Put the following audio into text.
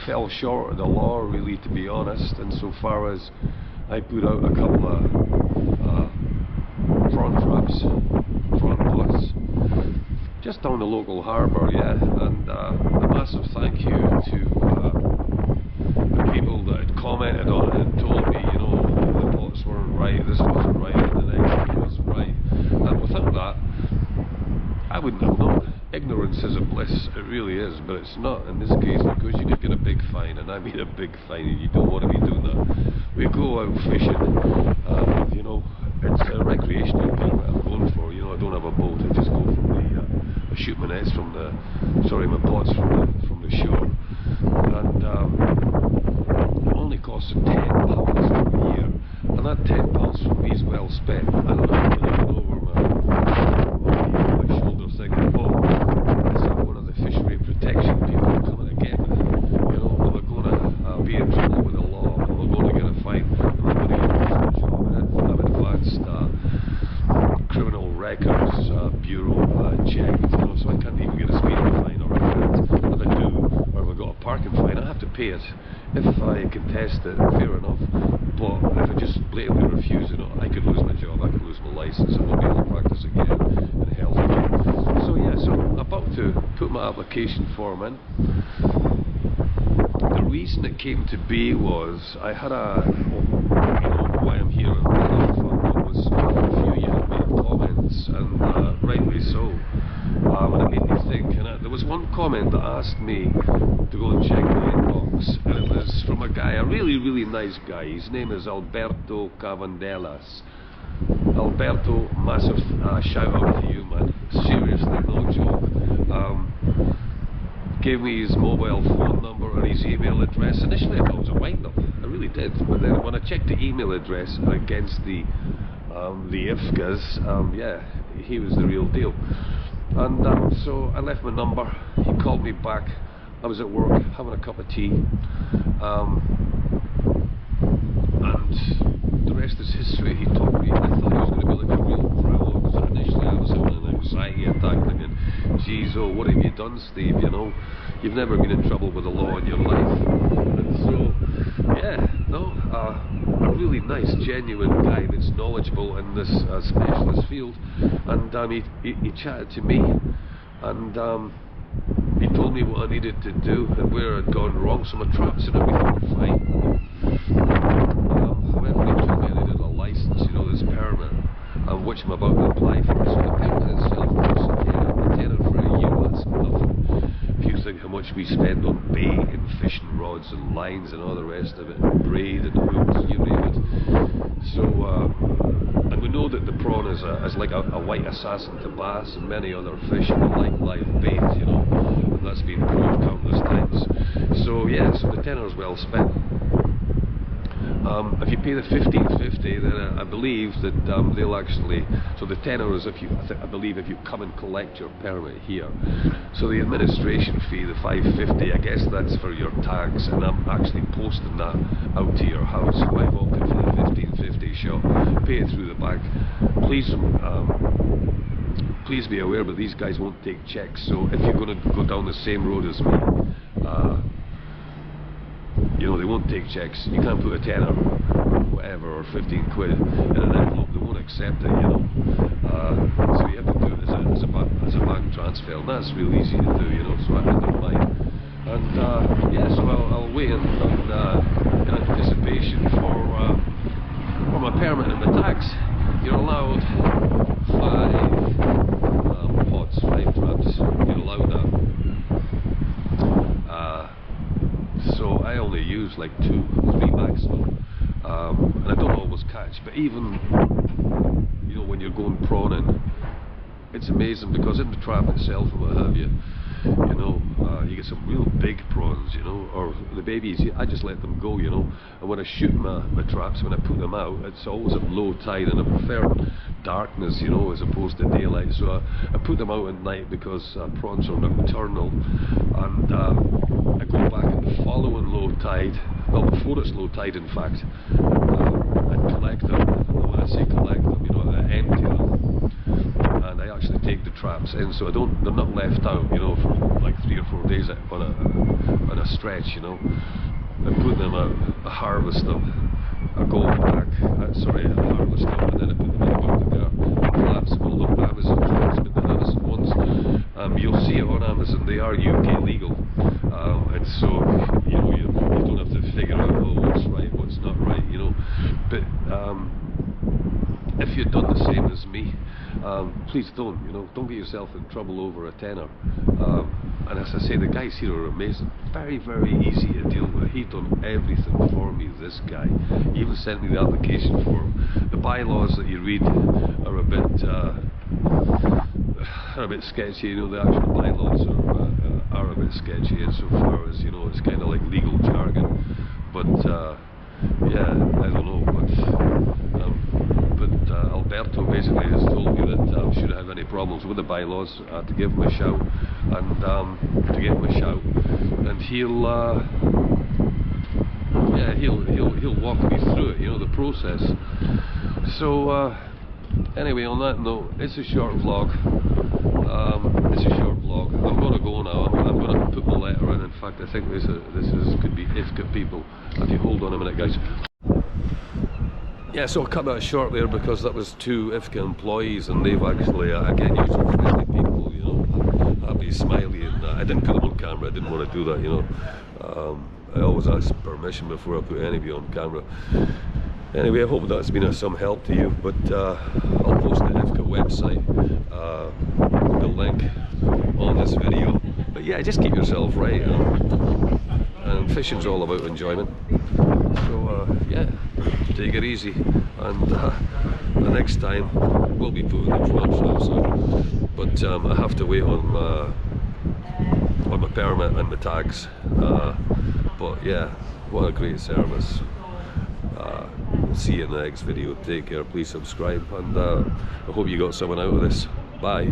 fell short of the law, really, to be honest, insofar as I put out a couple of prawn traps, prawn pots, just down the local harbour, yeah. And a massive thank you to the people that had commented on it and told me, you know, the pots weren't right, this wasn't right, and the next one was right. And without that, I wouldn't have known. Ignorance is a bliss, it really is, but it's not in this case, because you could get a big fine, and I mean a big fine, and you don't want to be doing that. We go out fishing, you know, it's a recreational thing that I'm going for, you know. I don't have a boat, I just go from I shoot my nets from the, sorry, my pots from the shore, and it only costs £10 for the year, and that £10 for me is well spent. I don't know, I'm looking over my shoulder thinking, oh, is that one of the fishery protection people coming to get me? You know, am I going to be in trouble with the law? Am I going to get a fine? Am I going to get a job? I'm advanced criminal records bureau checked, you know, so I can't even get a speeding fine, or I can't. If I do, or if I got a parking fine, I have to pay it. If I contest it, fair enough. But if I just blatantly refuse it, I could lose my job, I could lose my license, I won't be able to practice again in health. So yeah, so I'm about to put my application form in. The reason it came to be was I had a, you know, why I'm here on the platform, was a few of you had made comments, and rightly so, and it made me think. And there was one comment that asked me to go and check the inbox, and it was from a guy, a really, really nice guy. His name is Alberto Cavandelas. Alberto, massive shout out to you, man. Seriously, no joke. Gave me his mobile phone number and his email address. Initially I thought it was a wind-up, I really did, but then when I checked the email address against the IFCAs, yeah, he was the real deal. And so I left my number, he called me back, I was at work having a cup of tea, and the rest is history. He told me, I thought he was going to be like a real pro, because initially I was having an anxiety attack thinking, geez, oh, what have you done, Steve, you know, you've never been in trouble with the law in your life. And so, yeah, no, a really nice, genuine guy that's knowledgeable in this specialist field, and he chatted to me, and he told me what I needed to do and where I'd gone wrong, so my traps and everything were fine. However, he told me I needed a license, you know, this permit, which I'm about to apply for. So the permit itself costs a tenner for a year, that's nothing. If you think how much we spend on bait and fishing rods and lines and all the rest of it, and braid and hooks, you name it. So, and we know that the prawn is like a white assassin to bass and many other fish, and like live bait, you know, and that's been proved countless times. So yeah, so the tenner is well spent. If you pay the $15.50, then I believe that they'll actually, so the tenner is if you, I believe if you come and collect your permit here. So the administration fee, the $5.50, I guess that's for your tax, and I'm actually posting that out to your house. So I've opted for the $15.50 shop, pay it through the bank. Please be aware, but these guys won't take checks, so if you're going to go down the same road as me, you know, they won't take checks. You can't put a tenner, whatever, or 15 quid in an envelope. They won't accept it, you know. So you have to do it as a bank transfer, and that's real easy to do, you know. So I don't mind. And yeah, so I'll wait in anticipation for my permit and my tax. You're allowed 5 pots, 5 traps. You're allowed that. So I only use like 2, 3 maximum, and I don't always catch. But even, you know, when you're going prawning, it's amazing, because in the trap itself and what have you, you know, you get some real big prawns, you know, or the babies, I just let them go, you know. And when I shoot my traps, when I put them out, it's always at low tide, and I prefer darkness, you know, as opposed to daylight. So I put them out at night because prawns are nocturnal, and I go back at the following low tide, well, before it's low tide in fact, and collect them. And when I say collect them, you know, I empty them, and I actually take the traps in, so they're not left out, you know, for like 3 or 4 days on a stretch, you know. I put them out, I harvest them, I go back, I harvest them, and then I put them in a bucket there. Perhaps we'll look at Amazon, it's been the Amazon ones. You'll see it on Amazon, they are UK legal, and so, you know, you don't have to figure out, oh, what's right, what's not right, you know. But if you've done the same as me, please don't, you know, don't get yourself in trouble over a tenner. And as I say, the guys here are amazing, very, very easy to deal with. He's done everything for me, this guy. He even sent me the application form. The bylaws that you read are a bit sketchy, you know. The actual bylaws are a bit sketchy insofar as, you know, it's kind of like legal jargon. But yeah, I don't know, but Alberto basically has told me that should I have any problems with the bylaws, to give him a shout, and he'll walk me through it, you know, the process. So anyway, on that note, it's a short vlog. I'm going to go now. I'm going to put my letter in. In fact, I think this could be IFCA people. If you hold on a minute, guys. Yeah, so I'll cut that short there because that was 2 IFCA employees, and they've actually, again, user-friendly people, you know, happy, smiley, and I didn't put them on camera. I didn't want to do that, you know. I always ask permission before I put anybody on camera. Anyway, I hope that's been of some help to you, but I'll post the IFCA website, the link on this video. But yeah, just keep yourself right, and fishing's all about enjoyment. So yeah, take it easy, and the next time we'll be putting the prawn traps out, but I have to wait on my permit and my tags. But yeah, what a great service. We'll see you in the next video. Take care, please subscribe, and I hope you got something out of this. Bye.